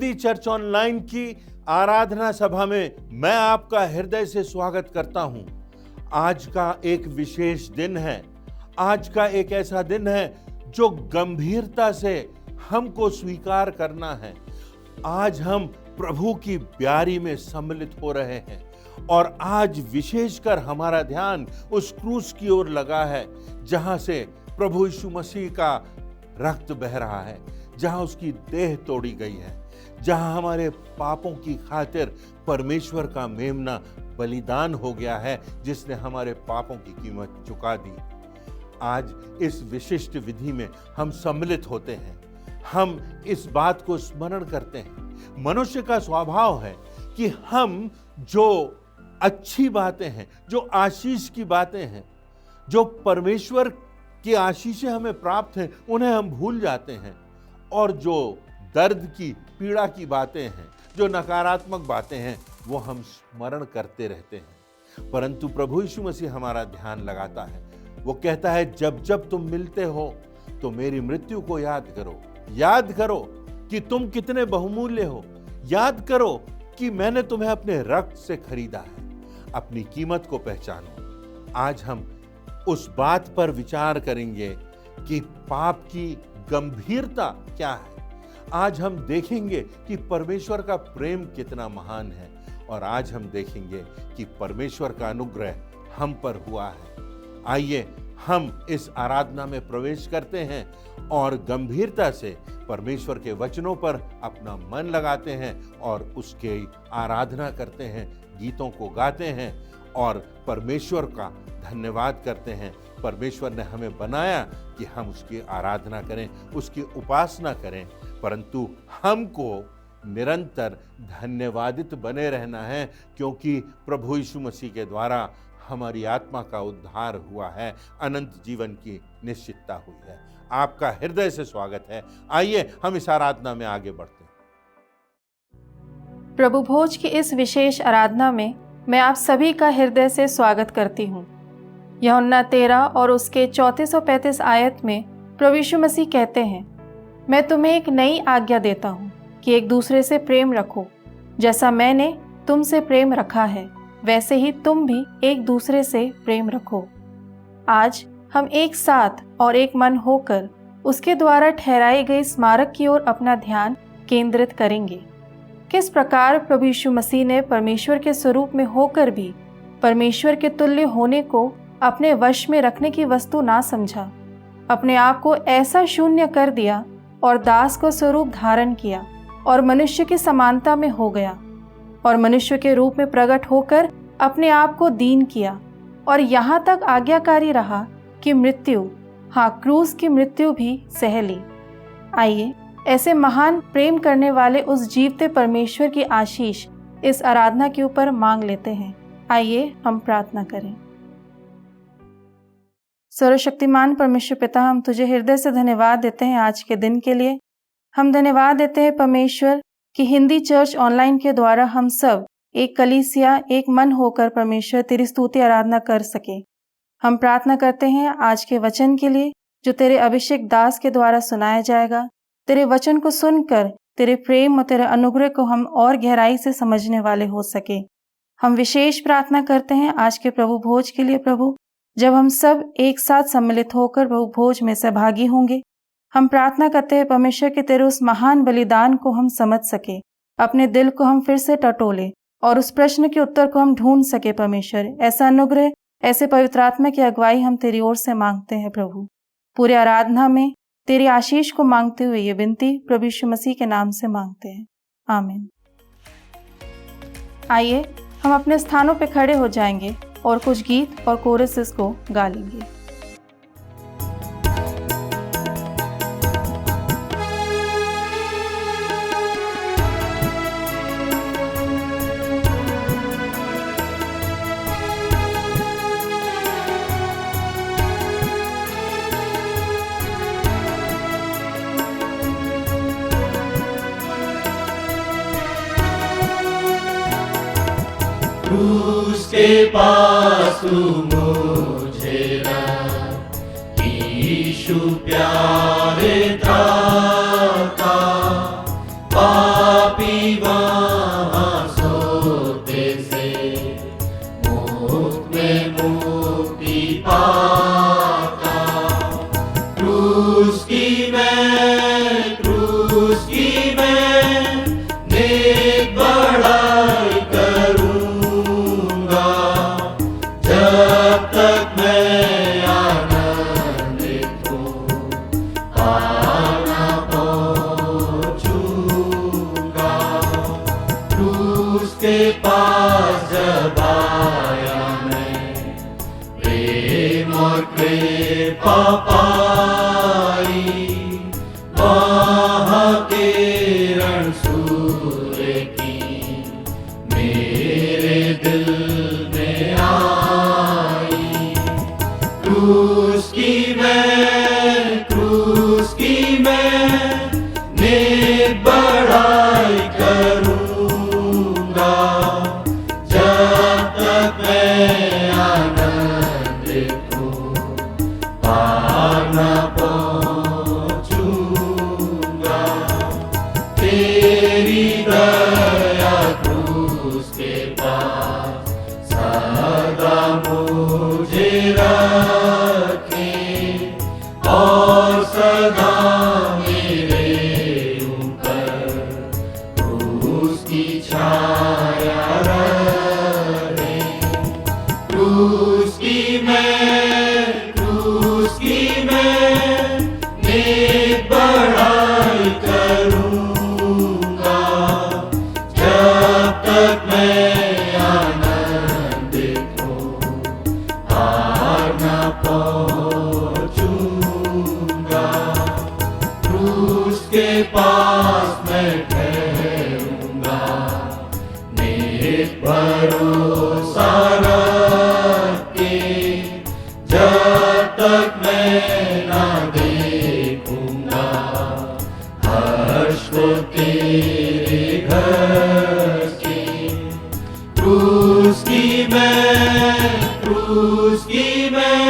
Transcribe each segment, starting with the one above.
Hindi church online की आराधना सभा में मैं आपका हृदय से स्वागत करता हूं। आज का एक विशेष दिन है। आज का एक ऐसा दिन है जो गंभीरता से हमको स्वीकार करना है। आज हम प्रभु की ब्यारी में सम्मिलित हो रहे हैं और आज विशेषकर हमारा ध्यान उस क्रूस की ओर लगा है जहां से प्रभु यीशु मसीह का रक्त बह रहा है, जहां उसकी देह तोड़ी गई है, जहां हमारे पापों की खातिर परमेश्वर का मेमना बलिदान हो गया है, जिसने हमारे पापों की कीमत चुका दी। आज इस विशिष्ट विधि में हम सम्मिलित होते हैं। हम इस बात को स्मरण करते हैं। मनुष्य का स्वभाव है कि हम जो अच्छी बातें हैं, जो आशीष की बातें हैं, जो परमेश्वर की आशीषें हमें प्राप्त हैं, उन्हें हम भूल जाते हैं और जो दर्द की, पीड़ा की बातें हैं, जो नकारात्मक बातें हैं, वो हम स्मरण करते रहते हैं। परंतु प्रभु यीशु मसीह हमारा ध्यान लगाता है। वो कहता है, जब जब तुम मिलते हो तो मेरी मृत्यु को याद करो। याद करो कि तुम कितने बहुमूल्य हो। याद करो कि मैंने तुम्हें अपने रक्त से खरीदा है। अपनी कीमत को पहचानो। आज हम उस बात पर विचार करेंगे कि पाप की गंभीरता क्या है। आज हम देखेंगे कि परमेश्वर का प्रेम कितना महान है और आज हम देखेंगे कि परमेश्वर का अनुग्रह हम पर हुआ है। आइए हम इस आराधना में प्रवेश करते हैं और गंभीरता से परमेश्वर के वचनों पर अपना मन लगाते हैं और उसके आराधना करते हैं, गीतों को गाते हैं और परमेश्वर का धन्यवाद करते हैं। परमेश्वर ने हमें बनाया कि हम उसकी आराधना करें, उसकी उपासना करें, परंतु हमको निरंतर धन्यवादित बने रहना है, क्योंकि प्रभु यीशु मसीह के द्वारा हमारी आत्मा का उद्धार हुआ है, अनंत जीवन की निश्चितता हुई है। आपका हृदय से स्वागत है। आइए हम इस आराधना में आगे बढ़ते हैं। प्रभु भोज की इस विशेष आराधना में मैं आप सभी का हृदय से स्वागत करती हूँ। यूहन्ना 13 और उसके 34-35 आयत में प्रभु यीशु मसीह कहते हैं, मैं तुम्हें एक नई आज्ञा देता हूँ कि एक दूसरे से प्रेम रखो। जैसा मैंने तुमसे प्रेम रखा है, वैसे ही तुम भी एक दूसरे से प्रेम रखो। आज हम एक साथ और एक मन होकर उसके द्वारा ठहराई गई स्मारक की ओर अपना ध्यान केंद्रित करेंगे। किस प्रकार प्रभु यीशु मसीह ने परमेश्वर के स्वरूप में होकर भी परमेश्वर के तुल्य होने को अपने वश में रखने की वस्तु ना समझा, अपने आप को ऐसा शून्य कर दिया और दास को स्वरूप धारण किया और मनुष्य की समानता में हो गया और मनुष्य के रूप में प्रकट होकर अपने आप को दीन किया और यहाँ तक आज्ञाकारी रहा कि मृत्यु, हाँ क्रूस की मृत्यु भी सह ली। आइए ऐसे महान प्रेम करने वाले उस जीवते परमेश्वर की आशीष इस आराधना के ऊपर मांग लेते हैं। आइए हम प्रार्थना करें। सर्वशक्तिमान परमेश्वर पिता, हम तुझे हृदय से धन्यवाद देते हैं आज के दिन के लिए। हम धन्यवाद देते हैं परमेश्वर कि हिंदी चर्च ऑनलाइन के द्वारा हम सब एक कलीसिया, एक मन होकर परमेश्वर तेरी स्तुति आराधना कर सके। हम प्रार्थना करते हैं आज के वचन के लिए जो तेरे अभिषेक दास के द्वारा सुनाया जाएगा। तेरे वचन को सुनकर तेरे प्रेम और तेरे अनुग्रह को हम और गहराई से समझने वाले हो सके। हम विशेष प्रार्थना करते हैं आज के प्रभु भोज के लिए। प्रभु, जब हम सब एक साथ सम्मिलित होकर प्रभु भोज में सहभागी होंगे, हम प्रार्थना करते हैं परमेश्वर के तेरे उस महान बलिदान को हम समझ सके, अपने दिल को हम फिर से टटोले और उस प्रश्न के उत्तर को हम ढूंढ सके। परमेश्वर, ऐसा अनुग्रह, ऐसे पवित्र आत्मा की अगुवाई हम तेरी ओर से मांगते हैं। प्रभु, पूरे आराधना में तेरी आशीष को मांगते हुए ये विनती प्रभु यीशु मसीह के नाम से मांगते हैं, आमीन। आइए हम अपने स्थानों पे खड़े हो जाएंगे और कुछ गीत और कोरसेस को गा लेंगे। क्रूस के पास तू मुझे रख, यीशु प्यारे त्राता, पापी में मुक्ति पाता। क्रूस की मैं नेक बढ़ाई करूँगा, जब तक मैं आनंदित हूँ पाना पहुँचूँगा। क्रूस के पास जब आया मैं, प्रेम और कृपा पाई, वहाँ किरण सूर्य की मेरे दिल में आई। क्रूस की मैं नेक बढ़ाई करूँगा, जब तक मैं आनंदित हूँ पार न पहुँचूँगा। तेरी दया क्रूस के पास सदा मुझे रखे, और सदा मेरे ऊपर क्रूस की छाया रहे। क्रूस की मैं नेक बढ़ाई करूँगा, जब तक मैं आनंदित हूँ पार न पहुँचूँगा। क्रूस के पास मैं ठहरूँगा, नेक भरोसा रखे, जब तक मैं ना देखूँगा हर्ष को तेरे घर के। क्रूस की मैं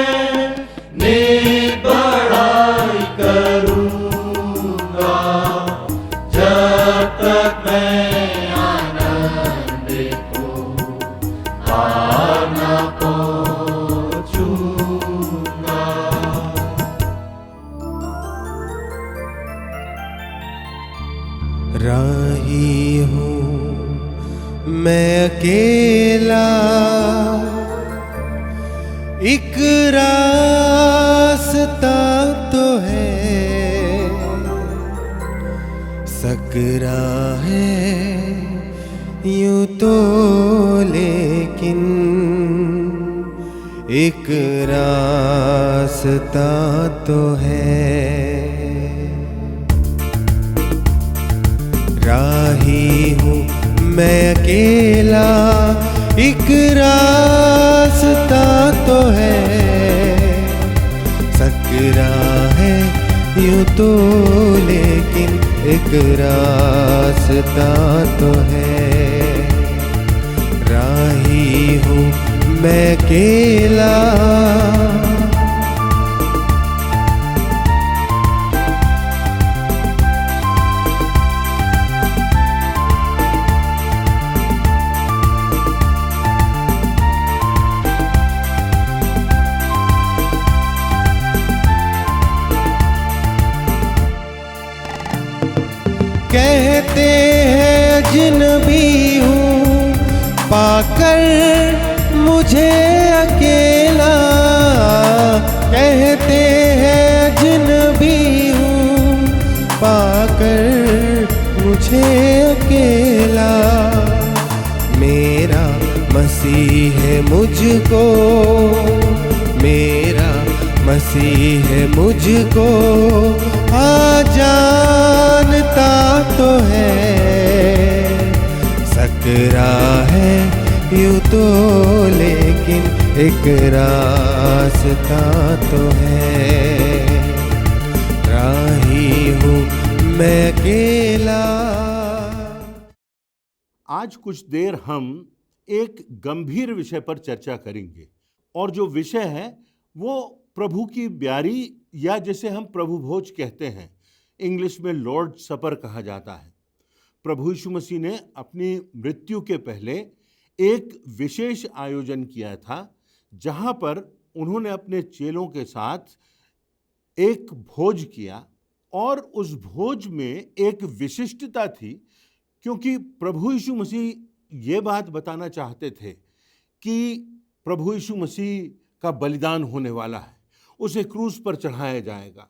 नेक बढ़ाई करूँगा, जब तक मैं आनंदित हूँ पार न पहुँचूँगा। राही हूँ मैं अकेला, एक रास्ता तो है, सकरा है यूं तो, लेकिन एक रास्ता तो है। राही हूँ मैं अकेला, एक रास्ता तो है, सकरा है यूं तो, लेकिन एक रास्ता तो है। राही हूँ मैं अकेला, कहते हैं अजनबी हूँ पाकर मुझे अकेला, कहते हैं अजनबी हूँ पाकर मुझे अकेला। मेरा मसीह है मुझको, मेरा मसीह है मुझको, जानता तो है, सकरा है यूं तो, लेकिन एक रास्ता तो है। राही हूँ मैं अकेला। आज कुछ देर हम एक गंभीर विषय पर चर्चा करेंगे, और जो विषय है वो प्रभु की ब्यारी, या जिसे हम प्रभु भोज कहते हैं, इंग्लिश में लॉर्ड सपर कहा जाता है। प्रभु यीशु मसीह ने अपनी मृत्यु के पहले एक विशेष आयोजन किया था जहां पर उन्होंने अपने चेलों के साथ एक भोज किया और उस भोज में एक विशिष्टता थी, क्योंकि प्रभु यीशु मसीह ये बात बताना चाहते थे कि प्रभु यीशु मसीह का बलिदान होने वाला है, उसे क्रूस पर चढ़ाया जाएगा,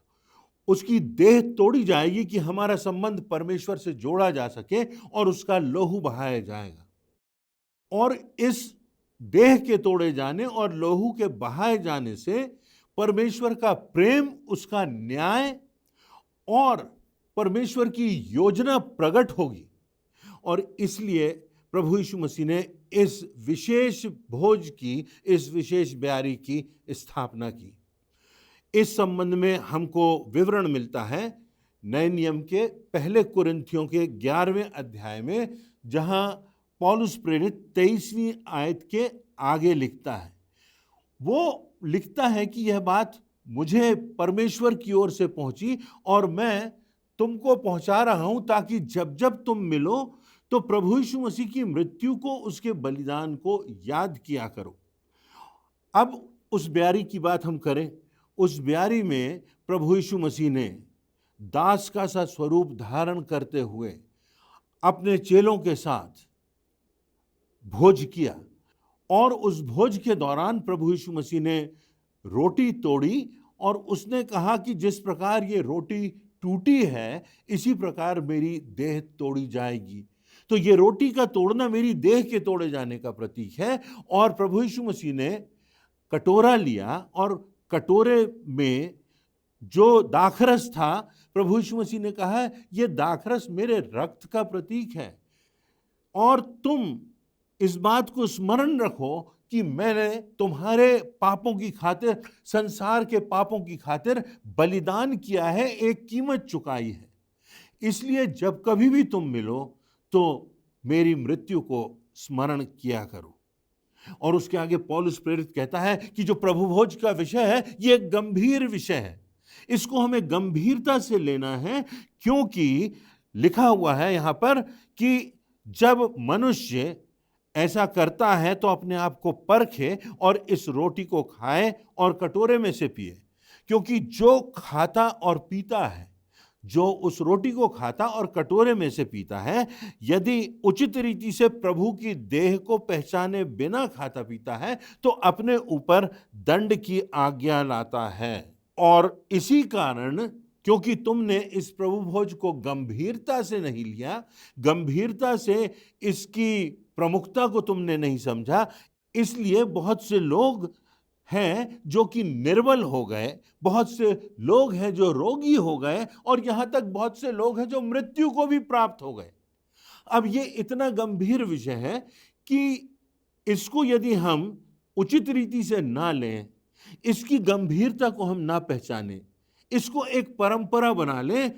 उसकी देह तोड़ी जाएगी कि हमारा संबंध परमेश्वर से जोड़ा जा सके और उसका लहू बहाया जाएगा। और इस देह के तोड़े जाने और लहू के बहाए जाने से परमेश्वर का प्रेम, उसका न्याय और परमेश्वर की योजना प्रकट होगी। और इसलिए प्रभु यीशु मसीह ने इस विशेष भोज की, इस विशेष ब्यारी की स्थापना की। इस संबंध में हमको विवरण मिलता है नए नियम के पहले कुरिन्थियों के 11वें अध्याय में, जहां पौलुस प्रेरित 23वीं आयत के आगे लिखता है। वो लिखता है कि यह बात मुझे परमेश्वर की ओर से पहुंची और मैं तुमको पहुंचा रहा हूं, ताकि जब जब तुम मिलो तो प्रभु यीशु मसीह की मृत्यु को, उसके बलिदान को याद किया करो। अब उस ब्यारी की बात हम करें। उस ब्यारी में प्रभु यीशु मसीह ने दास का सा स्वरूप धारण करते हुए अपने चेलों के साथ भोज किया, और उस भोज के दौरान प्रभु यीशु मसीह ने रोटी तोड़ी और उसने कहा कि जिस प्रकार ये रोटी टूटी है, इसी प्रकार मेरी देह तोड़ी जाएगी। तो ये रोटी का तोड़ना मेरी देह के तोड़े जाने का प्रतीक है। और प्रभु यीशु मसीह ने कटोरा लिया और कटोरे में जो दाखरस था, प्रभु यीशु मसीह ने कहा ये दाखरस मेरे रक्त का प्रतीक है, और तुम इस बात को स्मरण रखो कि मैंने तुम्हारे पापों की खातिर, संसार के पापों की खातिर बलिदान किया है, एक कीमत चुकाई है। इसलिए जब कभी भी तुम मिलो तो मेरी मृत्यु को स्मरण किया करो। और उसके आगे पौलुस प्रेरित कहता है कि जो प्रभु भोज का विषय है, ये एक गंभीर विषय है, इसको हमें गंभीरता से लेना है, क्योंकि लिखा हुआ है यहां पर कि जब मनुष्य ऐसा करता है तो अपने आप को परखे और इस रोटी को खाए और कटोरे में से पिए, क्योंकि जो खाता और पीता है, जो उस रोटी को खाता और कटोरे में से पीता है, यदि उचित रीति से प्रभु की देह को पहचाने बिना खाता पीता है, तो अपने ऊपर दंड की आज्ञा लाता है। और इसी कारण, क्योंकि तुमने इस प्रभु भोज को गंभीरता से नहीं लिया, गंभीरता से इसकी प्रमुखता को तुमने नहीं समझा, इसलिए बहुत से लोग हैं जो कि निर्बल हो गए, बहुत से लोग हैं जो रोगी हो गए, और यहां तक बहुत से लोग हैं जो मृत्यु को भी प्राप्त हो गए। अब ये इतना गंभीर विषय है कि इसको यदि हम उचित रीति से ना लें, इसकी गंभीरता को हम ना पहचाने, इसको एक परंपरा बना लें,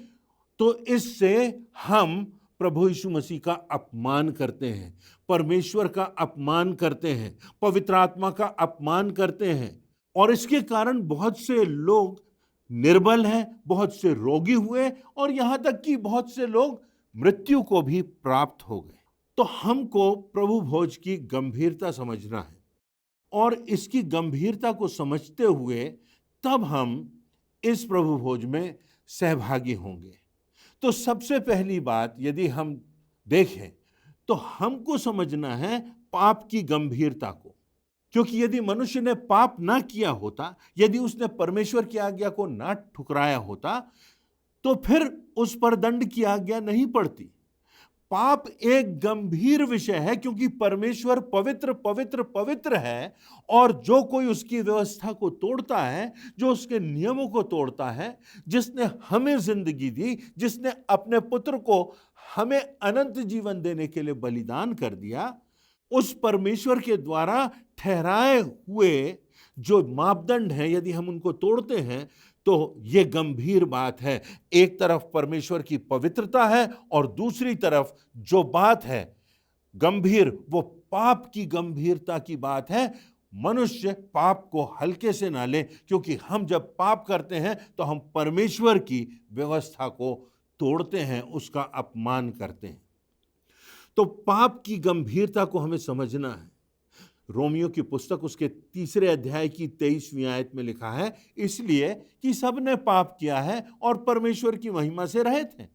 तो इससे हम प्रभु यीशु मसीह का अपमान करते हैं, परमेश्वर का अपमान करते हैं, पवित्र आत्मा का अपमान करते हैं। और इसके कारण बहुत से लोग निर्बल हैं, बहुत से रोगी हुए, और यहां तक कि बहुत से लोग मृत्यु को भी प्राप्त हो गए। तो हमको प्रभु भोज की गंभीरता समझना है, और इसकी गंभीरता को समझते हुए तब हम इस प्रभु भोज में सहभागी होंगे। तो सबसे पहली बात यदि हम देखें तो हमको समझना है पाप की गंभीरता को, क्योंकि यदि मनुष्य ने पाप ना किया होता, यदि उसने परमेश्वर की आज्ञा को ना ठुकराया होता, तो फिर उस पर दंड की आज्ञा नहीं पड़ती। पाप एक गंभीर विषय है, क्योंकि परमेश्वर पवित्र पवित्र पवित्र है, और जो कोई उसकी व्यवस्था को तोड़ता है, जो उसके नियमों को तोड़ता है, जिसने हमें जिंदगी दी, जिसने अपने पुत्र को हमें अनंत जीवन देने के लिए बलिदान कर दिया, उस परमेश्वर के द्वारा ठहराए हुए जो मापदंड हैं, यदि हम उनको तोड़ते हैं तो ये गंभीर बात है। एक तरफ परमेश्वर की पवित्रता है, और दूसरी तरफ जो बात है गंभीर, वो पाप की गंभीरता की बात है। मनुष्य पाप को हल्के से ना ले, क्योंकि हम जब पाप करते हैं तो हम परमेश्वर की व्यवस्था को तोड़ते हैं, उसका अपमान करते हैं। तो पाप की गंभीरता को हमें समझना है। रोमियो की पुस्तक उसके 3 अध्याय की 23वीं आयत में लिखा है, इसलिए कि सबने पाप किया है और परमेश्वर की महिमा से रहित हैं।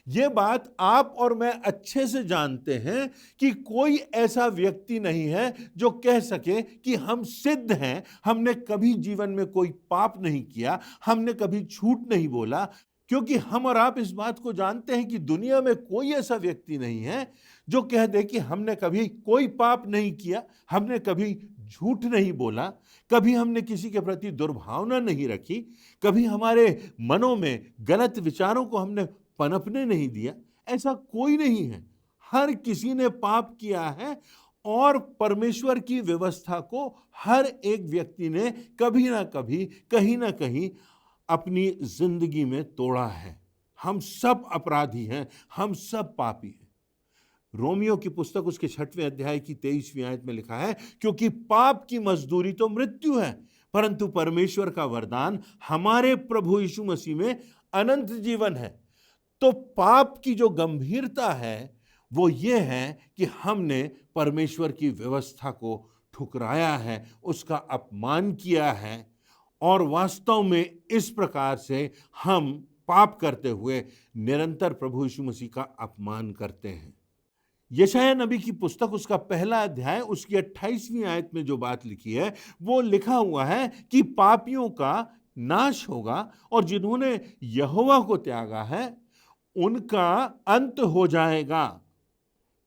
ये बात आप और मैं अच्छे से जानते हैं कि कोई ऐसा व्यक्ति नहीं है जो कह सके कि हम सिद्ध हैं, हमने कभी जीवन में कोई पाप नहीं किया, हमने कभी झूठ नहीं बोला, क्योंकि हम और आप इस बात को जानते हैं कि दुनिया में कोई ऐसा व्यक्ति नहीं है जो कह दे कि हमने कभी कोई पाप नहीं किया, हमने कभी झूठ नहीं बोला, कभी हमने किसी के प्रति दुर्भावना नहीं रखी, कभी हमारे मनों में गलत विचारों को हमने पनपने नहीं दिया। ऐसा कोई नहीं है। हर किसी ने पाप किया है और परमेश्वर की व्यवस्था को हर एक व्यक्ति ने कभी ना कभी, कहीं ना कहीं अपनी जिंदगी में तोड़ा है। हम सब अपराधी हैं, हम सब पापी हैं। रोमियो की पुस्तक उसके 6वें अध्याय की 23वीं आयत में लिखा है, क्योंकि पाप की मजदूरी तो मृत्यु है, परंतु परमेश्वर का वरदान हमारे प्रभु यीशु मसीह में अनंत जीवन है। तो पाप की जो गंभीरता है वो ये है कि हमने परमेश्वर की व्यवस्था को ठुकराया है, उसका अपमान किया है, और वास्तव में इस प्रकार से हम पाप करते हुए निरंतर प्रभु यीशु मसीह का अपमान करते हैं। यशायाह नबी की पुस्तक उसका 1 अध्याय उसकी 28वीं आयत में जो बात लिखी है वो लिखा हुआ है कि पापियों का नाश होगा और जिन्होंने यहोवा को त्यागा है उनका अंत हो जाएगा।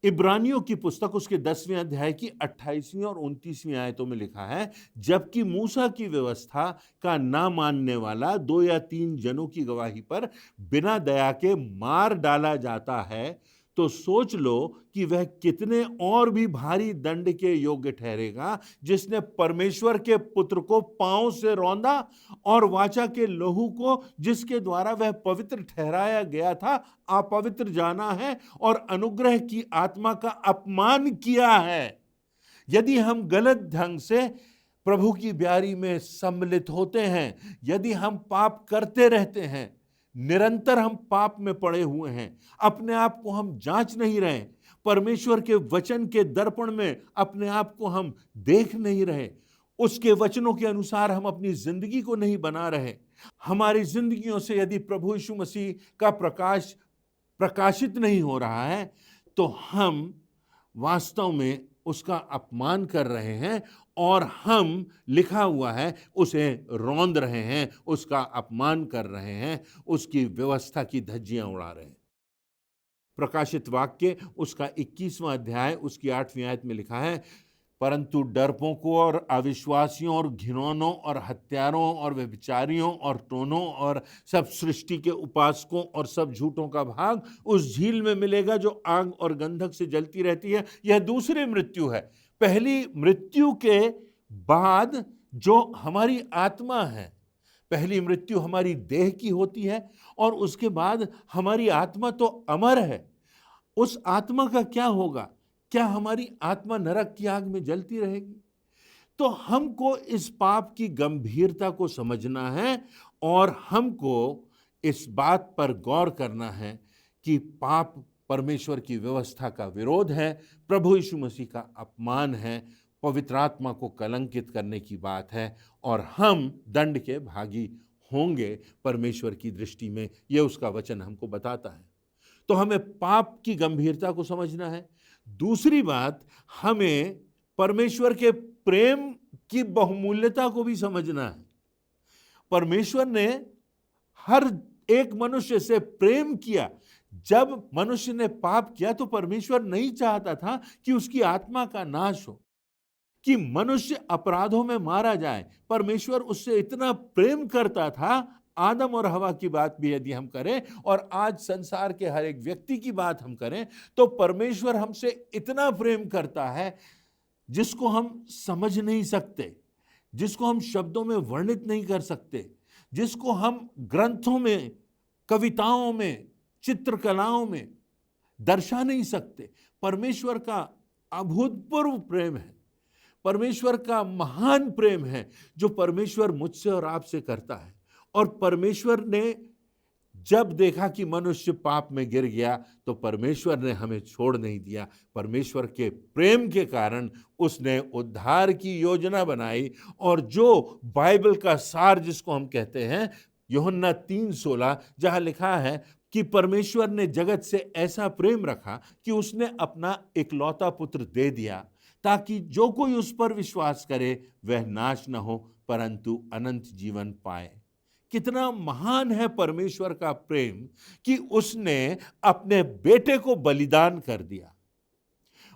इब्रानियों की पुस्तक उसके 10वें अध्याय की 28वीं और 29वीं आयतों में लिखा है, जबकि मूसा की व्यवस्था का ना मानने वाला 2 या 3 जनों की गवाही पर बिना दया के मार डाला जाता है, तो सोच लो कि वह कितने और भी भारी दंड के योग्य ठहरेगा जिसने परमेश्वर के पुत्र को पांव से रौंदा और वाचा के लहू को जिसके द्वारा वह पवित्र ठहराया गया था अपवित्र जाना है और अनुग्रह की आत्मा का अपमान किया है। यदि हम गलत ढंग से प्रभु की ब्यारी में सम्मिलित होते हैं, यदि हम पाप करते रहते हैं, निरंतर हम पाप में पड़े हुए हैं, अपने आप को हम जांच नहीं रहे, परमेश्वर के वचन के दर्पण में अपने आप को हम देख नहीं रहे, उसके वचनों के अनुसार हम अपनी जिंदगी को नहीं बना रहे, हमारी जिंदगियों से यदि प्रभु यीशु मसीह का प्रकाश प्रकाशित नहीं हो रहा है, तो हम वास्तव में उसका अपमान कर रहे हैं और हम, लिखा हुआ है, उसे रौंद रहे हैं, उसका अपमान कर रहे हैं, उसकी व्यवस्था की धज्जियां उड़ा रहे हैं। प्रकाशित वाक्य उसका 21वां अध्याय उसकी 8वीं आयत में लिखा है, परंतु डरपोकों और अविश्वासियों और घिनौनों और हत्यारों और व्यभिचारियों और टोनों और सब सृष्टि के उपासकों और सब झूठों का भाग उस झील में मिलेगा जो आग और गंधक से जलती रहती है। यह दूसरी मृत्यु है। पहली मृत्यु के बाद जो हमारी आत्मा है, पहली मृत्यु हमारी देह की होती है और उसके बाद हमारी आत्मा तो अमर है। उस आत्मा का क्या होगा? क्या हमारी आत्मा नरक की आग में जलती रहेगी? तो हमको इस पाप की गंभीरता को समझना है और हमको इस बात पर गौर करना है कि पाप परमेश्वर की व्यवस्था का विरोध है, प्रभु यीशु मसीह का अपमान है, पवित्र आत्मा को कलंकित करने की बात है और हम दंड के भागी होंगे परमेश्वर की दृष्टि में। यह उसका वचन हमको बताता है। तो हमें पाप की गंभीरता को समझना है। दूसरी बात, हमें परमेश्वर के प्रेम की बहुमूल्यता को भी समझना है। परमेश्वर ने हर एक मनुष्य से प्रेम किया। जब मनुष्य ने पाप किया तो परमेश्वर नहीं चाहता था कि उसकी आत्मा का नाश हो, कि मनुष्य अपराधों में मारा जाए। परमेश्वर उससे इतना प्रेम करता था। आदम और हवा की बात भी यदि हम करें और आज संसार के हर एक व्यक्ति की बात हम करें तो परमेश्वर हमसे इतना प्रेम करता है जिसको हम समझ नहीं सकते, जिसको हम शब्दों में वर्णित नहीं कर सकते, जिसको हम ग्रंथों में, कविताओं में, चित्रकलाओं में दर्शा नहीं सकते। परमेश्वर का अभूतपूर्व प्रेम है, परमेश्वर का महान प्रेम है जो परमेश्वर मुझसे और आपसे करता है। और परमेश्वर ने जब देखा कि मनुष्य पाप में गिर गया तो परमेश्वर ने हमें छोड़ नहीं दिया। परमेश्वर के प्रेम के कारण उसने उद्धार की योजना बनाई, और जो बाइबल का सार जिसको हम कहते हैं, यूहन्ना 3:16, जहां लिखा है कि परमेश्वर ने जगत से ऐसा प्रेम रखा कि उसने अपना इकलौता पुत्र दे दिया, ताकि जो कोई उस पर विश्वास करे वह नाश न हो परंतु अनंत जीवन पाए। कितना महान है परमेश्वर का प्रेम कि उसने अपने बेटे को बलिदान कर दिया।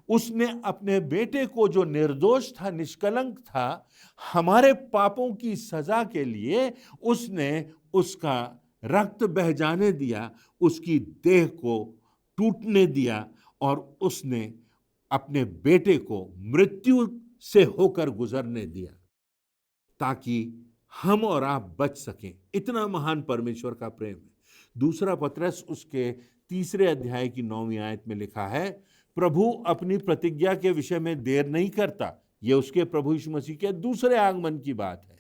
उसने अपने बेटे को, जो निर्दोष था, निष्कलंक था, हमारे पापों की सजा के लिए उसने उसका रक्त बह जाने दिया, उसकी देह को टूटने दिया, और उसने अपने बेटे को मृत्यु से होकर गुजरने दिया ताकि हम और आप बच सकें। इतना महान परमेश्वर का प्रेम है। दूसरा पत्रस उसके 3 अध्याय की 9वीं आयत में लिखा है, प्रभु अपनी प्रतिज्ञा के विषय में देर नहीं करता। ये उसके प्रभु यीशु मसीह के दूसरे आगमन की बात है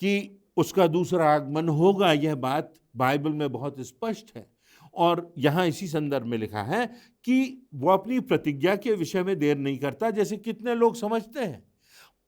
कि उसका दूसरा आगमन होगा। यह बात बाइबल में बहुत स्पष्ट है, और यहाँ इसी संदर्भ में लिखा है कि वो अपनी प्रतिज्ञा के विषय में देर नहीं करता, जैसे कितने लोग समझते हैं,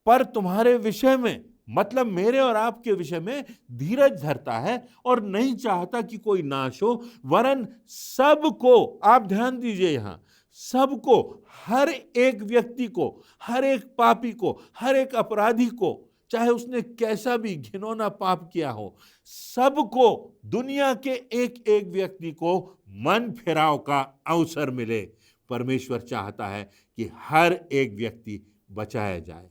पर तुम्हारे विषय में, मतलब मेरे और आपके विषय में धीरज धरता है और नहीं चाहता कि कोई नाश हो, वरन सबको, आप ध्यान दीजिए यहाँ, सबको, हर एक व्यक्ति को, हर एक पापी को, हर एक अपराधी को, चाहे उसने कैसा भी घिनौना पाप किया हो, सबको, दुनिया के एक एक व्यक्ति को मन फिराव का अवसर मिले। परमेश्वर चाहता है कि हर एक व्यक्ति बचाया जाए।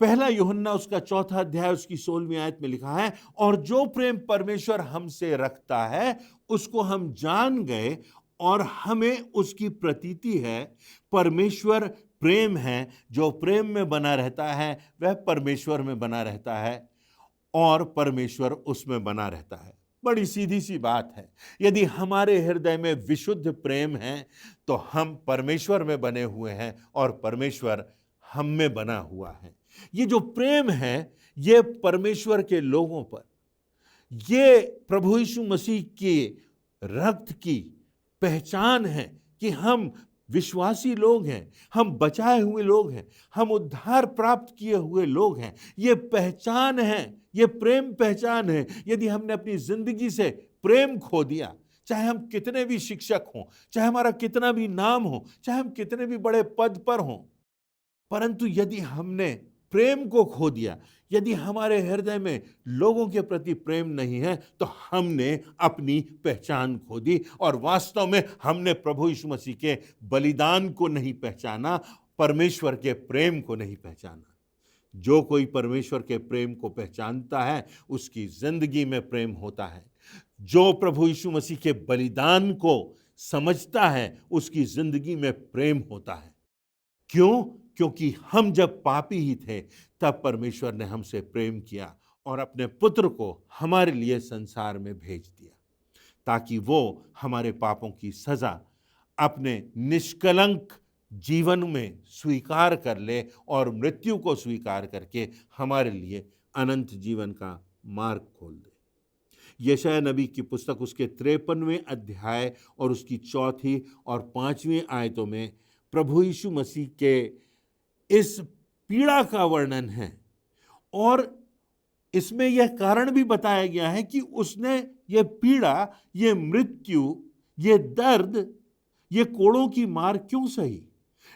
पहला यूहन्ना उसका 4 अध्याय उसकी 16वीं आयत में लिखा है, और जो प्रेम परमेश्वर हमसे रखता है उसको हम जान गए और हमें उसकी प्रतीति है। परमेश्वर प्रेम है, जो प्रेम में बना रहता है वह परमेश्वर में बना रहता है और परमेश्वर उसमें बना रहता है। बड़ी सीधी सी बात है। यदि हमारे हृदय में विशुद्ध प्रेम है तो हम परमेश्वर में बने हुए हैं और परमेश्वर हम में बना हुआ है। ये जो प्रेम है, ये परमेश्वर के लोगों पर, ये प्रभु यीशु मसीह के रक्त की पहचान है कि हम विश्वासी लोग हैं, हम बचाए हुए लोग हैं, हम उद्धार प्राप्त किए हुए लोग हैं। ये पहचान है, ये प्रेम पहचान है। यदि हमने अपनी जिंदगी से प्रेम खो दिया, चाहे हम कितने भी शिक्षक हों, चाहे हमारा कितना भी नाम हो, चाहे हम कितने भी बड़े पद पर हों, परंतु यदि हमने प्रेम को खो दिया, यदि हमारे हृदय में लोगों के प्रति प्रेम नहीं है, तो हमने अपनी पहचान खो दी और वास्तव में हमने प्रभु यीशु मसीह के बलिदान को नहीं पहचाना, परमेश्वर के प्रेम को नहीं पहचाना। जो कोई परमेश्वर के प्रेम को पहचानता है उसकी जिंदगी में प्रेम होता है। जो प्रभु यीशु मसीह के बलिदान को समझता है उसकी जिंदगी में प्रेम होता है। क्यों? क्योंकि हम जब पापी ही थे तब परमेश्वर ने हमसे प्रेम किया और अपने पुत्र को हमारे लिए संसार में भेज दिया, ताकि वो हमारे पापों की सजा अपने निष्कलंक जीवन में स्वीकार कर ले और मृत्यु को स्वीकार करके हमारे लिए अनंत जीवन का मार्ग खोल दे। यशायाह नबी की पुस्तक उसके 53वें अध्याय और उसकी 4 और 5वीं आयतों में प्रभु यीशु मसीह के इस पीड़ा का वर्णन है, और इसमें यह कारण भी बताया गया है कि उसने ये पीड़ा, ये मृत्यु, ये दर्द, ये कोड़ों की मार क्यों सही।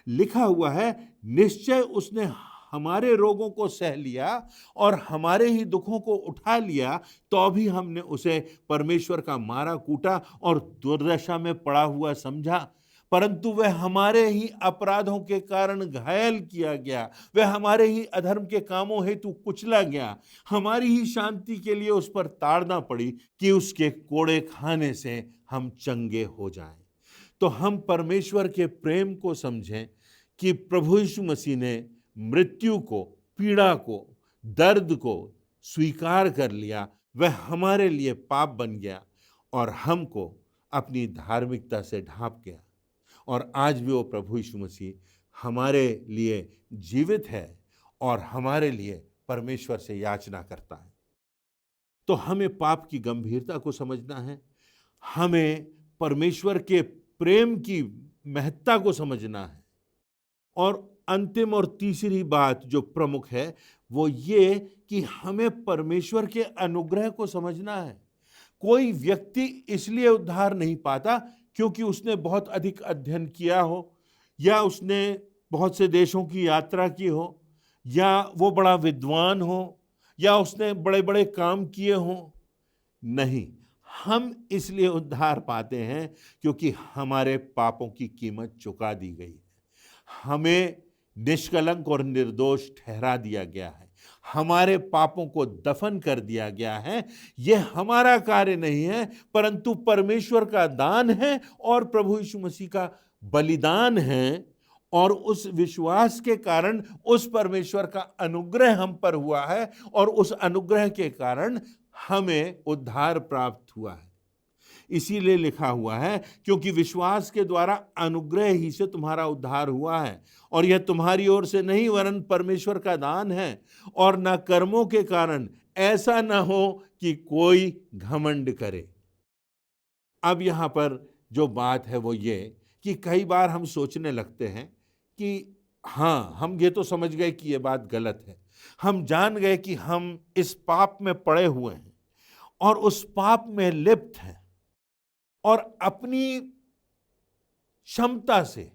लिखा हुआ है, निश्चय उसने हमारे रोगों को सह लिया और हमारे ही दुखों को उठा लिया, तो भी हमने उसे परमेश्वर का मारा कूटा और दुर्दशा में पड़ा हुआ समझा। परंतु वह हमारे ही अपराधों के कारण घायल किया गया, वह हमारे ही अधर्म के कामों हेतु कुचला गया, हमारी ही शांति के लिए उस पर ताड़ना पड़ी कि उसके कोड़े खाने से हम चंगे हो जाएं। तो हम परमेश्वर के प्रेम को समझें कि प्रभु यीशु मसीह ने मृत्यु को, पीड़ा को, दर्द को स्वीकार कर लिया। वह हमारे लिए पाप बन गया और हमको अपनी धार्मिकता से ढांप गया, और आज भी वो प्रभु यीशु मसीह हमारे लिए जीवित है और हमारे लिए परमेश्वर से याचना करता है। तो हमें पाप की गंभीरता को समझना है, हमें परमेश्वर के प्रेम की महत्ता को समझना है। और अंतिम और तीसरी बात जो प्रमुख है वो ये कि हमें परमेश्वर के अनुग्रह को समझना है। कोई व्यक्ति इसलिए उद्धार नहीं पाता क्योंकि उसने बहुत अधिक अध्ययन किया हो, या उसने बहुत से देशों की यात्रा की हो, या वो बड़ा विद्वान हो, या उसने बड़े बड़े काम किए हों। नहीं, हम इसलिए उद्धार पाते हैं क्योंकि हमारे पापों की कीमत चुका दी गई है। हमें निष्कलंक और निर्दोष ठहरा दिया गया है, हमारे पापों को दफन कर दिया गया है। यह हमारा कार्य नहीं है परंतु परमेश्वर का दान है और प्रभु यीशु मसीह का बलिदान है। और उस विश्वास के कारण उस परमेश्वर का अनुग्रह हम पर हुआ है और उस अनुग्रह के कारण हमें उद्धार प्राप्त हुआ है। इसीलिए लिखा हुआ है, क्योंकि विश्वास के द्वारा अनुग्रह ही से तुम्हारा उद्धार हुआ है, और यह तुम्हारी ओर से नहीं वरन परमेश्वर का दान है, और न कर्मों के कारण, ऐसा न हो कि कोई घमंड करे। अब यहां पर जो बात है वो ये कि कई बार हम सोचने लगते हैं कि हाँ, हम ये तो समझ गए कि ये बात गलत है, हम जान गए कि हम इस पाप में पड़े हुए हैं और उस पाप में लिप्त हैं, और अपनी क्षमता से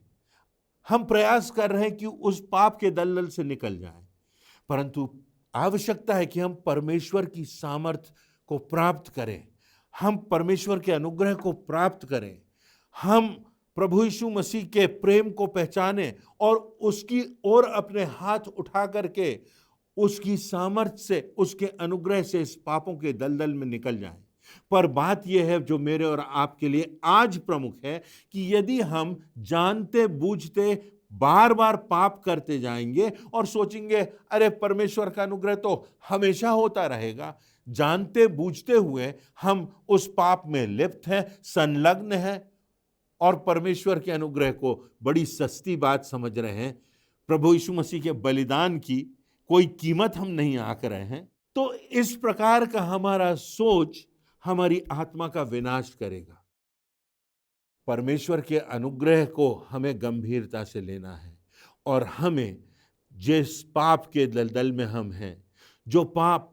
हम प्रयास कर रहे हैं कि उस पाप के दलदल से निकल जाएं। परंतु आवश्यकता है कि हम परमेश्वर की सामर्थ को प्राप्त करें, हम परमेश्वर के अनुग्रह को प्राप्त करें, हम प्रभु यीशु मसीह के प्रेम को पहचानें और उसकी ओर अपने हाथ उठा करके उसकी सामर्थ से, उसके अनुग्रह से इस पापों के दलदल में निकल जाएं। पर बात यह है जो मेरे और आपके लिए आज प्रमुख है कि यदि हम जानते बूझते बार बार पाप करते जाएंगे और सोचेंगे अरे परमेश्वर का अनुग्रह तो हमेशा होता रहेगा, जानते बूझते हुए हम उस पाप में लिप्त हैं, संलग्न हैं और परमेश्वर के अनुग्रह को बड़ी सस्ती बात समझ रहे हैं, प्रभु यीशु मसीह के बलिदान की कोई कीमत हम नहीं आंक रहे हैं, तो इस प्रकार का हमारा सोच हमारी आत्मा का विनाश करेगा। परमेश्वर के अनुग्रह को हमें गंभीरता से लेना है और हमें जिस पाप के दलदल में हम हैं, जो पाप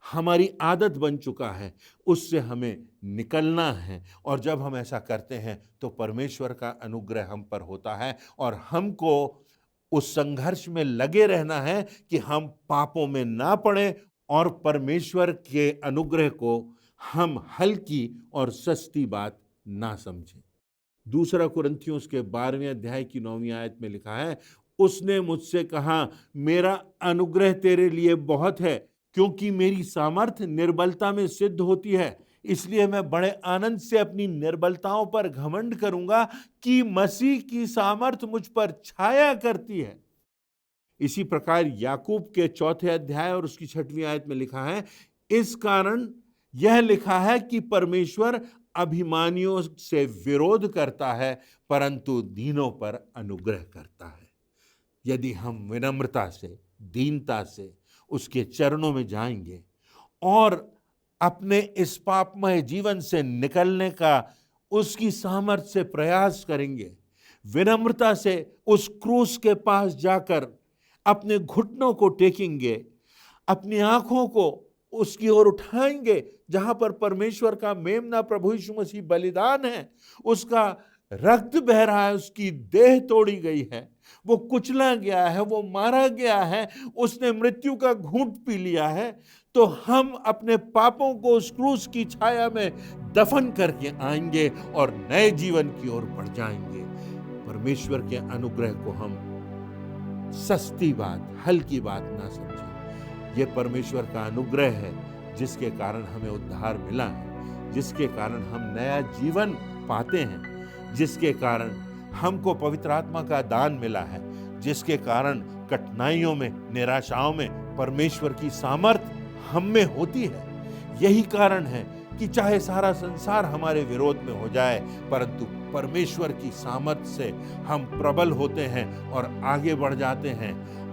हमारी आदत बन चुका है, उससे हमें निकलना है। और जब हम ऐसा करते हैं तो परमेश्वर का अनुग्रह हम पर होता है और हमको उस संघर्ष में लगे रहना है कि हम पापों में ना पड़े और परमेश्वर के अनुग्रह को हम हल्की और सस्ती बात ना समझें। दूसरा कुरिन्थियों के 12वें अध्याय की 9वीं आयत में लिखा है, उसने मुझसे कहा, मेरा अनुग्रह तेरे लिए बहुत है, क्योंकि मेरी सामर्थ निर्बलता में सिद्ध होती है। इसलिए मैं बड़े आनंद से अपनी निर्बलताओं पर घमंड करूंगा कि मसीह की सामर्थ मुझ पर छाया करती है। इसी प्रकार याकूब के 4 अध्याय और उसकी 6वीं आयत में लिखा है, इस कारण यह लिखा है कि परमेश्वर अभिमानियों से विरोध करता है परंतु दीनों पर अनुग्रह करता है। यदि हम विनम्रता से, दीनता से उसके चरणों में जाएंगे और अपने इस पापमय जीवन से निकलने का उसकी सामर्थ्य से प्रयास करेंगे, विनम्रता से उस क्रूस के पास जाकर अपने घुटनों को टेकेंगे, अपनी आंखों को उसकी ओर उठाएंगे जहां पर परमेश्वर का मेमना प्रभु यीशु मसीह बलिदान है, उसका रक्त बह रहा है, उसकी देह तोड़ी गई है, वो कुचला गया है, वो मारा गया है, उसने मृत्यु का घूंट पी लिया है, तो हम अपने पापों को उस क्रूस की छाया में दफन करके आएंगे और नए जीवन की ओर बढ़ जाएंगे। परमेश्वर के अनुग्रह को हम सस्ती बात, हल्की बात ना समझें। ये परमेश्वर का अनुग्रह है जिसके कारण हमें उद्धार मिला है, जिसके कारण हम नया जीवन पाते हैं, जिसके कारण हमको पवित्र आत्मा का दान मिला है, जिसके कारण कठिनाइयों में, निराशाओं में परमेश्वर की सामर्थ हम में होती है। यही कारण है कि चाहे सारा संसार हमारे विरोध में हो जाए परंतु परमेश्वर की सामर्थ से हम प्रबल होते हैं और आगे बढ़ जाते हैं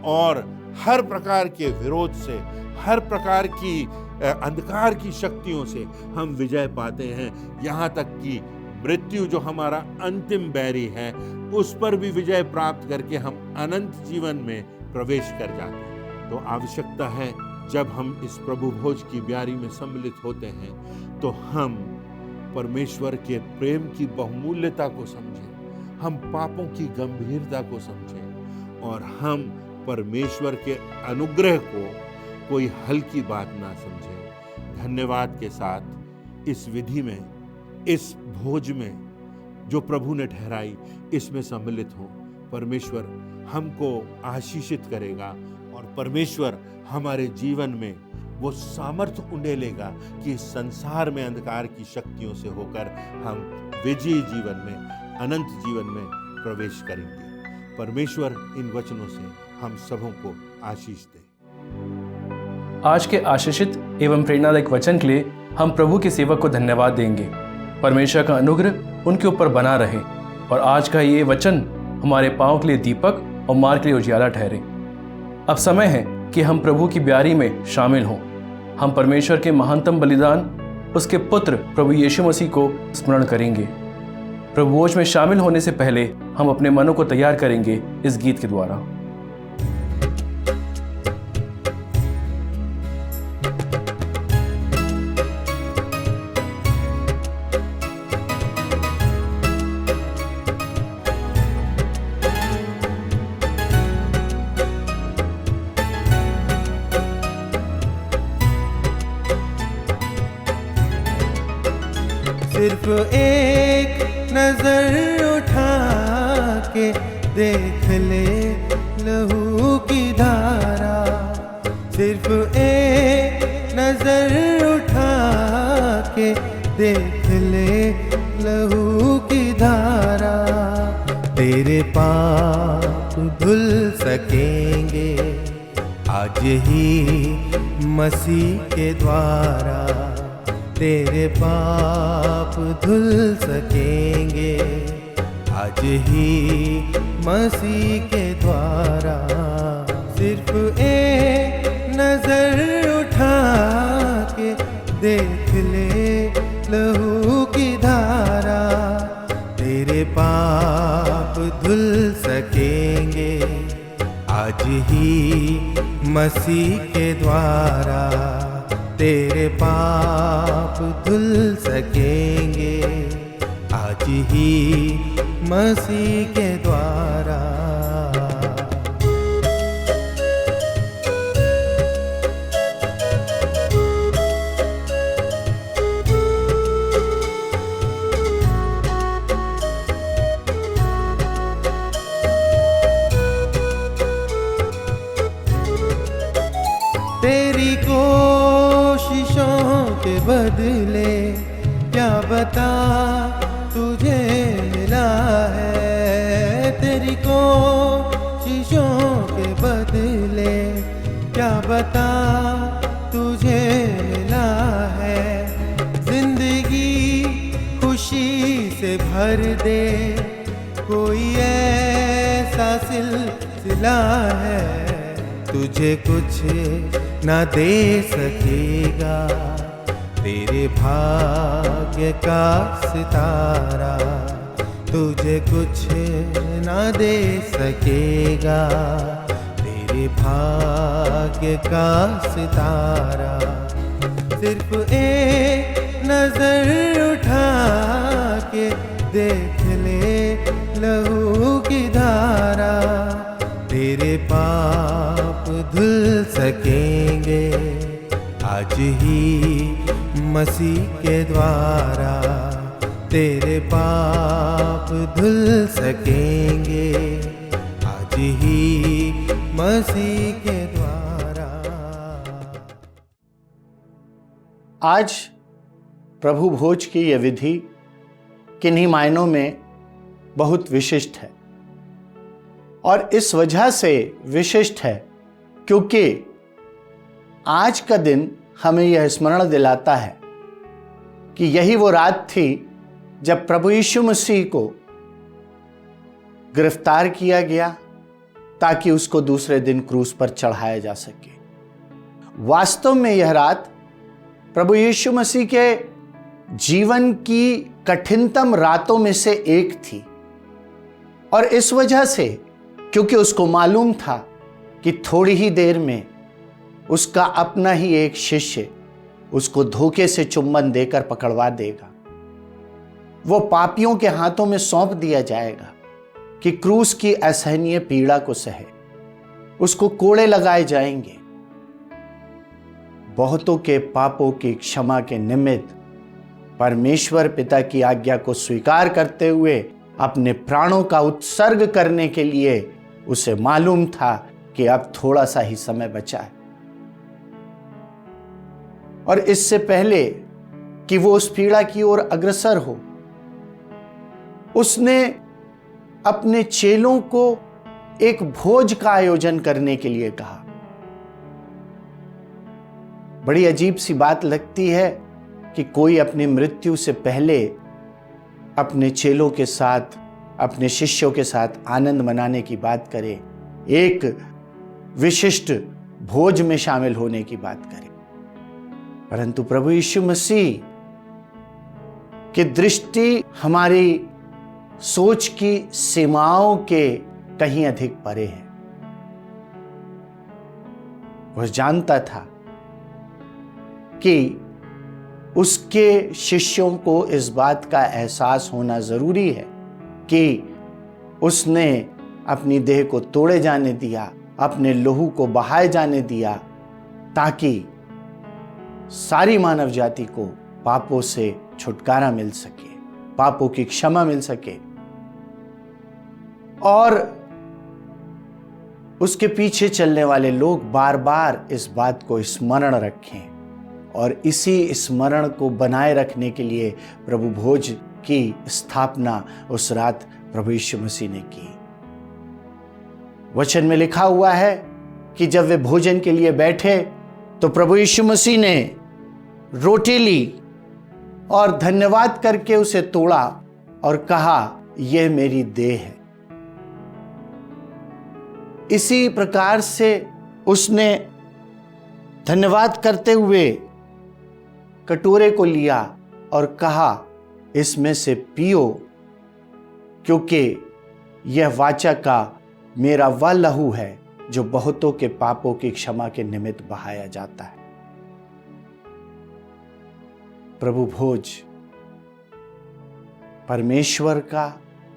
और हर प्रकार के विरोध से, हर प्रकार की अंधकार की शक्तियों से हम विजय पाते हैं। यहाँ तक कि मृत्यु जो हमारा अंतिम बैरी है, उस पर भी विजय प्राप्त करके हम अनंत जीवन में प्रवेश कर जाते हैं। तो आवश्यकता है, जब हम इस प्रभु भोज की ब्यारी में सम्मिलित होते हैं तो हम परमेश्वर के प्रेम की बहुमूल्यता को समझें, हम पापों की गंभीरता को समझें और हम परमेश्वर के अनुग्रह को कोई हल्की बात ना समझें। धन्यवाद के साथ इस विधि में, इस भोज में जो प्रभु ने ठहराई, इसमें सम्मिलित हो। परमेश्वर हमको आशीषित करेगा और परमेश्वर हमारे जीवन में वो सामर्थ्य उंडेलेगा कि इस संसार में अंधकार की शक्तियों से होकर हम विजयी जीवन में, अनंत जीवन में प्रवेश करेंगे। परमेश्वर इन वचनों से हम सबों को आशीष दे। आज के आशीषित एवं प्रेरणादायक वचन के लिए हम प्रभु के सेवक को धन्यवाद देंगे। परमेश्वर का अनुग्रह उनके ऊपर बना रहे और आज का ये वचन हमारे पांव के लिए दीपक और मार्ग के लिए उजियाला ठहरे। अब समय है कि हम प्रभु की ब्यारी में शामिल हों। हम परमेश्वर के महानतम बलिदान, उसके पुत्र प्रभु यीशु मसीह को स्मरण करेंगे। प्रभु भोज में शामिल होने से पहले हम अपने मनों को तैयार करेंगे इस गीत के द्वारा। सिर्फ एक नजर उठा के देख ले लहू की धारा, सिर्फ एक नजर उठा के देख ले लहू की धारा। तेरे पाप धुल सकेंगे आज ही मसीह के द्वारा, तेरे पाप धुल सकेंगे आज ही मसीह के द्वारा। सिर्फ एक नजर उठा के देख ले लहू की धारा, तेरे पाप धुल सकेंगे आज ही मसीह के द्वारा। तेरे पाप धुल सकेंगे आज ही मसीह के द्वारा। तेरी कोशिशों के बदले क्या बता तुझे मिला है, तेरी कोशिशों के बदले क्या बता तुझे मिला है। जिंदगी खुशी से भर दे कोई ऐसा सिलसिला है, तुझे कुछ ना दे सकेगा तेरे भाग्य का सितारा, तुझे कुछ ना दे सकेगा तेरे भाग्य का सितारा। सिर्फ एक नजर उठा के देख ले लहू की धारा, तेरे पाप धुल सकेंगे आज ही मसीह के द्वारा। तेरे पाप धुल सकेंगे आज ही मसीह के द्वारा। आज प्रभु भोज की यह विधि किन्हीं मायनों में बहुत विशिष्ट है और इस वजह से विशिष्ट है क्योंकि आज का दिन हमें यह स्मरण दिलाता है कि यही वो रात थी जब प्रभु यीशु मसीह को गिरफ्तार किया गया ताकि उसको दूसरे दिन क्रूस पर चढ़ाया जा सके। वास्तव में यह रात प्रभु यीशु मसीह के जीवन की कठिनतम रातों में से एक थी। और इस वजह से, क्योंकि उसको मालूम था कि थोड़ी ही देर में उसका अपना ही एक शिष्य उसको धोखे से चुंबन देकर पकड़वा देगा, वो पापियों के हाथों में सौंप दिया जाएगा कि क्रूस की असहनीय पीड़ा को सहे, उसको कोड़े लगाए जाएंगे। बहुतों के पापों की क्षमा के निमित्त परमेश्वर पिता की आज्ञा को स्वीकार करते हुए अपने प्राणों का उत्सर्ग करने के लिए उसे मालूम था कि अब थोड़ा सा ही समय बचा है। और इससे पहले कि वो उस पीड़ा की ओर अग्रसर हो, उसने अपने चेलों को एक भोज का आयोजन करने के लिए कहा। बड़ी अजीब सी बात लगती है कि कोई अपनी मृत्यु से पहले अपने चेलों के साथ, अपने शिष्यों के साथ आनंद मनाने की बात करे, एक विशिष्ट भोज में शामिल होने की बात करे। परंतु प्रभु यीशु मसीह की दृष्टि हमारी सोच की सीमाओं के कहीं अधिक परे है। वह जानता था कि उसके शिष्यों को इस बात का एहसास होना जरूरी है कि उसने अपनी देह को तोड़े जाने दिया, अपने लहू को बहाए जाने दिया, ताकि सारी मानव जाति को पापों से छुटकारा मिल सके, पापों की क्षमा मिल सके। और उसके पीछे चलने वाले लोग बार बार इस बात को स्मरण रखें, और इसी स्मरण को बनाए रखने के लिए प्रभु भोज की स्थापना उस रात प्रभु यीशु मसीह ने की। वचन में लिखा हुआ है कि जब वे भोजन के लिए बैठे तो प्रभु यीशु मसीह ने रोटी ली और धन्यवाद करके उसे तोड़ा और कहा, यह मेरी देह है। इसी प्रकार से उसने धन्यवाद करते हुए कटोरे को लिया और कहा, इसमें से पियो, क्योंकि यह वाचा का मेरा वह लहू है जो बहुतों के पापों की क्षमा के निमित्त बहाया जाता है। प्रभु भोज परमेश्वर का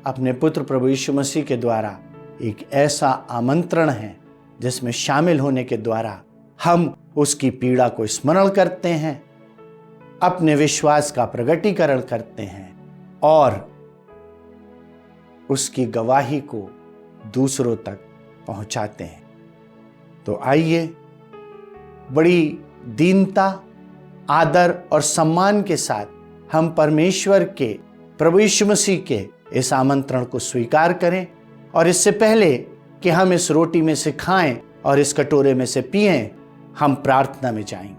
अपने पुत्र प्रभु यीशु मसीह के द्वारा एक ऐसा आमंत्रण है जिसमें शामिल होने के द्वारा हम उसकी पीड़ा को स्मरण करते हैं, अपने विश्वास का प्रगटीकरण करते हैं और उसकी गवाही को दूसरों तक पहुंचाते हैं। तो आइए बड़ी दीनता, आदर और सम्मान के साथ हम परमेश्वर के, प्रभु यीशु मसीह के इस आमंत्रण को स्वीकार करें। और इससे पहले कि हम इस रोटी में से खाएं और इस कटोरे में से पिएं, हम प्रार्थना में जाएंगे।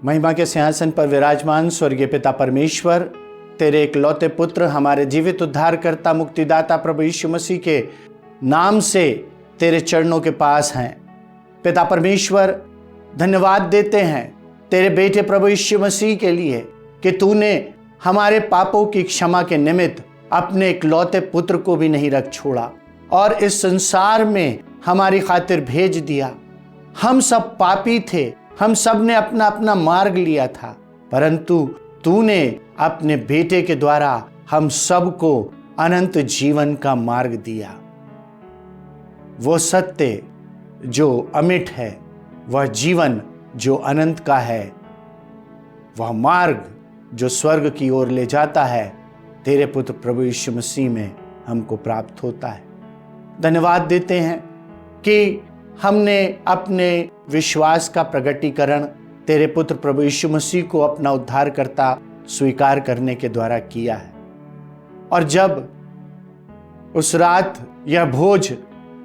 महिमा के सिंहासन पर विराजमान स्वर्गीय पिता परमेश्वर, तेरे इकलौते पुत्र हमारे जीवित उद्धारकर्ता मुक्तिदाता प्रभु यीशु मसीह के नाम से तेरे चरणों के पास हैं। पिता परमेश्वर, धन्यवाद देते हैं तेरे बेटे प्रभु यीशु मसीह के लिए कि तूने हमारे पापों की क्षमा के निमित्त अपने इकलौते पुत्र को भी नहीं रख छोड़ा और इस संसार में हमारी खातिर भेज दिया। हम सब पापी थे, हम सब ने अपना अपना मार्ग लिया था, परंतु तूने अपने बेटे के द्वारा हम सबको अनंत जीवन का मार्ग दिया। वो सत्य जो अमिट है, वह जीवन जो अनंत का है, वह मार्ग जो स्वर्ग की ओर ले जाता है, तेरे पुत्र प्रभु यीशु मसीह में हमको प्राप्त होता है। धन्यवाद देते हैं कि हमने अपने विश्वास का प्रगटीकरण तेरे पुत्र प्रभु यीशु मसीह को अपना उद्धारकर्ता स्वीकार करने के द्वारा किया है। और जब उस रात यह भोज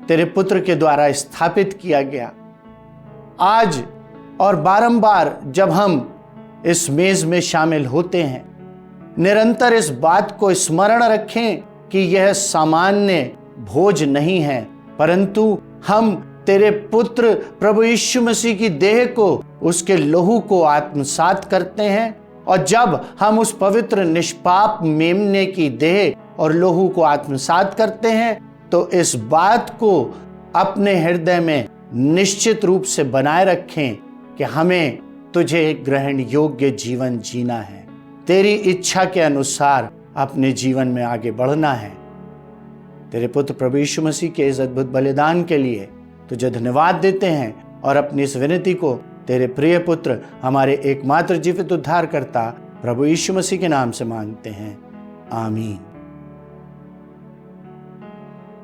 तेरे पुत्र के द्वारा स्थापित किया गया, आज और बारंबार जब हम इस मेज में शामिल होते हैं, निरंतर इस बात को स्मरण रखें कि यह सामान्य भोज नहीं है, परंतु हम तेरे पुत्र प्रभु यीशु मसीह की देह को, उसके लहू को आत्मसात करते हैं। और जब हम उस पवित्र निष्पाप मेमने की देह और लहू को आत्मसात करते हैं तो इस बात को अपने हृदय में निश्चित रूप से बनाए रखें कि हमें तुझे ग्रहण योग्य जीवन जीना है, तेरी इच्छा के अनुसार अपने जीवन में आगे बढ़ना है। तेरे पुत्र प्रभु यीशु मसीह के इस अद्भुत बलिदान के लिए तुझे धन्यवाद देते हैं और अपनी इस विनती को तेरे प्रिय पुत्र हमारे एकमात्र जीवित उद्धारकर्ता प्रभु यीशु मसीह के नाम से मांगते हैं, आमीन।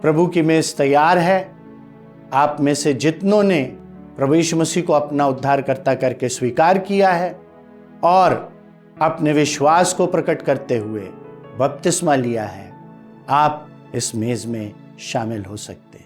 प्रभु की मेज तैयार है। आप में से जितनों ने प्रभु यीशु मसीह को अपना उद्धारकर्ता करके स्वीकार किया है और अपने विश्वास को प्रकट करते हुए बपतिस्मा लिया है, आप इस मेज में शामिल हो सकते हैं।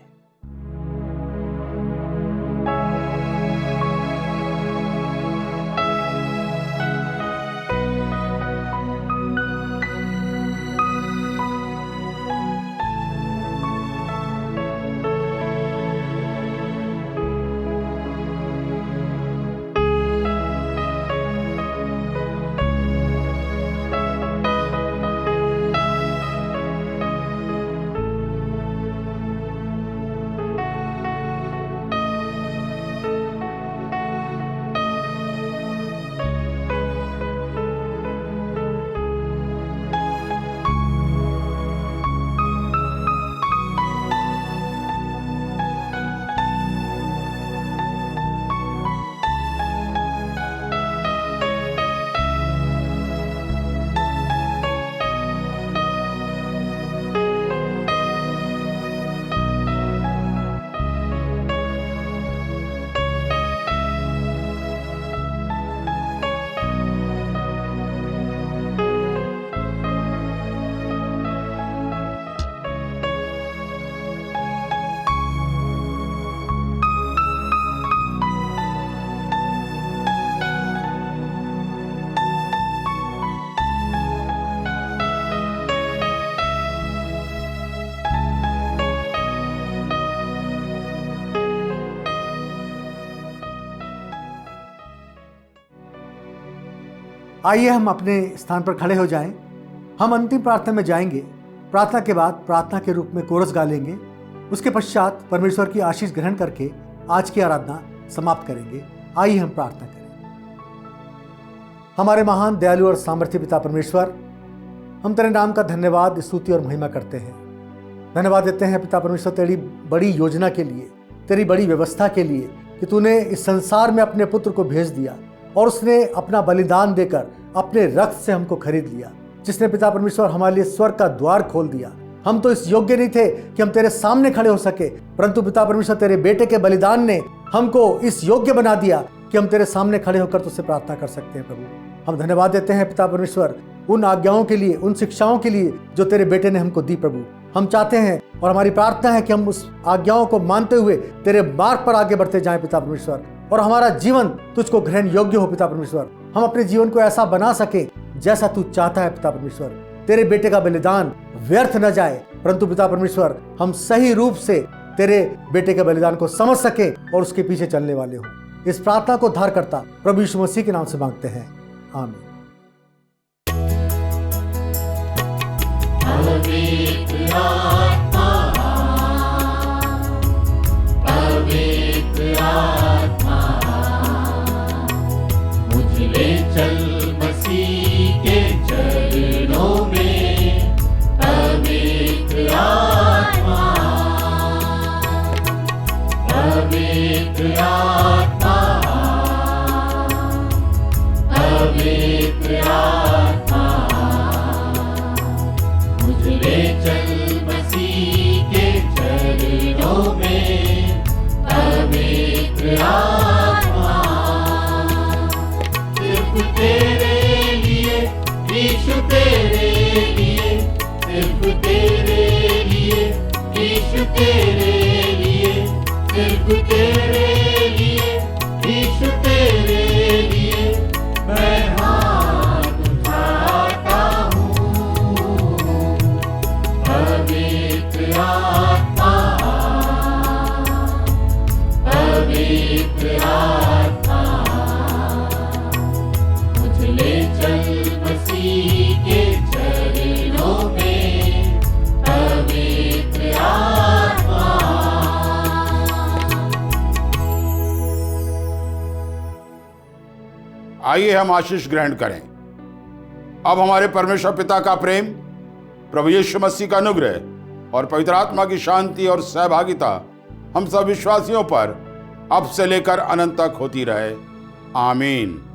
आइए हम अपने स्थान पर खड़े हो जाएं। हम अंतिम प्रार्थना में जाएंगे। प्रार्थना के बाद प्रार्थना के रूप में कोरस गा लेंगे। उसके पश्चात परमेश्वर की आशीष ग्रहण करके आज की आराधना समाप्त करेंगे। आइए हम प्रार्थना करें। हमारे महान दयालु और सामर्थ्य पिता परमेश्वर, हम तेरे नाम का धन्यवाद, स्तुति और महिमा करते हैं। धन्यवाद देते हैं पिता परमेश्वर तेरी बड़ी योजना के लिए, तेरी बड़ी व्यवस्था के लिए कि तूने इस संसार में अपने पुत्र को भेज दिया और उसने अपना बलिदान देकर अपने रक्त से हमको खरीद लिया, जिसने पिता परमेश्वर हमारे लिए स्वर्ग का द्वार खोल दिया। हम तो इस योग्य नहीं थे कि हम तेरे सामने खड़े हो सके, परंतु पिता परमेश्वर तेरे बेटे के बलिदान ने हमको इस योग्य बना दिया कि हम तेरे सामने खड़े होकर तुझसे प्रार्थना कर सकते हैं। प्रभु, हम धन्यवाद देते हैं पिता परमेश्वर उन आज्ञाओं के लिए, उन शिक्षाओं के लिए जो तेरे बेटे ने हमको दी। प्रभु, हम चाहते हैं और हमारी प्रार्थना है कि हम उस आज्ञाओं को मानते हुए तेरे मार्ग पर आगे बढ़ते जाएं पिता परमेश्वर, और हमारा जीवन तुझको ग्रहण योग्य हो पिता परमेश्वर। हम अपने जीवन को ऐसा बना सके जैसा तू चाहता है पिता परमेश्वर। तेरे बेटे का बलिदान व्यर्थ न जाए, परंतु पिता परमेश्वर हम सही रूप से तेरे बेटे के बलिदान को समझ सके और उसके पीछे चलने वाले हो। इस प्रार्थना को धार करता प्रभु यीशु मसीह के नाम से मांगते हैं, आमीन। पवित्र आत्मा, पवित्र आत्मा, मुझे ले चल मसीह के चरणों में। पवित्र आत्मा, पवित्र आत्मा, पवित्र आत्मा, मुझे ले चल मसीह पवित्र आत्मा मुझ ले चल मसीह के चरणों में, पवित्र आत्मा। आइए हम आशीष ग्रहण करें। अब हमारे परमेश्वर पिता का प्रेम, प्रभु यीशु मसीह का अनुग्रह और पवित्र आत्मा की शांति और सहभागिता हम सब विश्वासियों पर अब से लेकर अनंत तक होती रहे। आमीन।